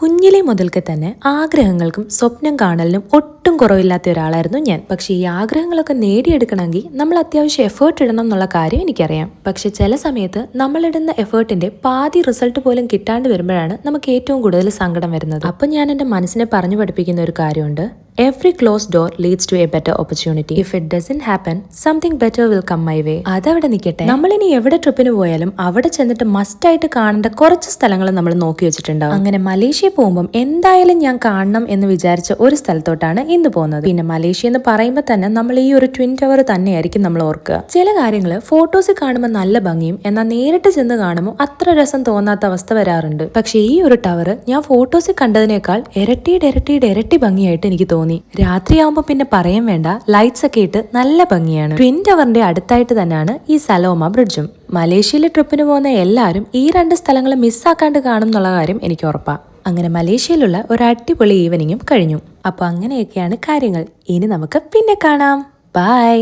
കുഞ്ഞിലെ മുതൽക്ക് തന്നെ ആഗ്രഹങ്ങൾക്കും സ്വപ്നം കാണലിനും ഒട്ടും കുറവില്ലാത്ത ഒരാളായിരുന്നു ഞാൻ. പക്ഷേ ഈ ആഗ്രഹങ്ങളൊക്കെ നേടിയെടുക്കണമെങ്കിൽ നമ്മൾ അത്യാവശ്യം എഫേർട്ട് ഇടണം എന്നുള്ള കാര്യം എനിക്കറിയാം. പക്ഷെ ചില സമയത്ത് നമ്മളിടുന്ന എഫേർട്ടിന്റെ പാതി റിസൾട്ട് പോലും കിട്ടാണ്ട് വരുമ്പോഴാണ് നമുക്ക് ഏറ്റവും കൂടുതൽ സങ്കടം വരുന്നത്. അപ്പം ഞാൻ എൻ്റെ മനസ്സിനെ പറഞ്ഞു പഠിപ്പിക്കുന്ന ഒരു കാര്യമുണ്ട്. Every closed door leads to a better opportunity. If it doesn't happen, something better will come my way. അതവിടെ നിൽക്കട്ടെ, നമ്മളിനി എവിടെ ട്രിപ്പിന് പോയാലും അവിടെ ചെന്നിട്ട് മസ്റ്റായിട്ട് കാണേണ്ട കുറച്ച് സ്ഥലങ്ങൾ നമ്മൾ നോക്കി വെച്ചിട്ടുണ്ടാവും. അങ്ങനെ മലേഷ്യ പോകുമ്പോൾ എന്തായാലും ഞാൻ കാണണം എന്ന് വിചാരിച്ച ഒരു സ്ഥലത്തോട്ടാണ് ഇന്ന് പോകുന്നത്. പിന്നെ മലേഷ്യ എന്ന് പറയുമ്പോൾ തന്നെ നമ്മൾ ഈ ഒരു ട്വിൻ ടവർ തന്നെയായിരിക്കും നമ്മൾ ഓർക്കുക. ചില കാര്യങ്ങൾ ഫോട്ടോസിൽ കാണുമ്പോൾ നല്ല ഭംഗിയും എന്നാൽ നേരിട്ട് ചെന്ന് കാണുമ്പോൾ അത്ര രസം തോന്നാത്ത അവസ്ഥ വരാറുണ്ട്. പക്ഷെ ഈ ഒരു ടവർ ഞാൻ ഫോട്ടോസിൽ കണ്ടതിനേക്കാൾ ഇരട്ടി ഭംഗിയായിട്ട് എനിക്ക് തോന്നി. രാത്രിയാവുമ്പോ പിന്നെ പറയാൻ വേണ്ട, ലൈറ്റ്സ് ഒക്കെ ഇട്ട് നല്ല ഭംഗിയാണ്. ട്വിൻ ടവറിന്റെ അടുത്തായിട്ട് തന്നെയാണ് ഈ സലോമ ബ്രിഡ്ജും. മലേഷ്യയിലെ ട്രിപ്പിന് പോകുന്ന എല്ലാവരും ഈ രണ്ട് സ്ഥലങ്ങൾ മിസ്സാക്കാണ്ട് കാണും എന്നുള്ള കാര്യം എനിക്ക് ഉറപ്പാണ്. അങ്ങനെ മലേഷ്യയിലുള്ള ഒരു അടിപൊളി ഈവനിങ്ങും കഴിഞ്ഞു. അപ്പൊ അങ്ങനെയൊക്കെയാണ് കാര്യങ്ങൾ. ഇനി നമുക്ക് പിന്നെ കാണാം. ബൈ.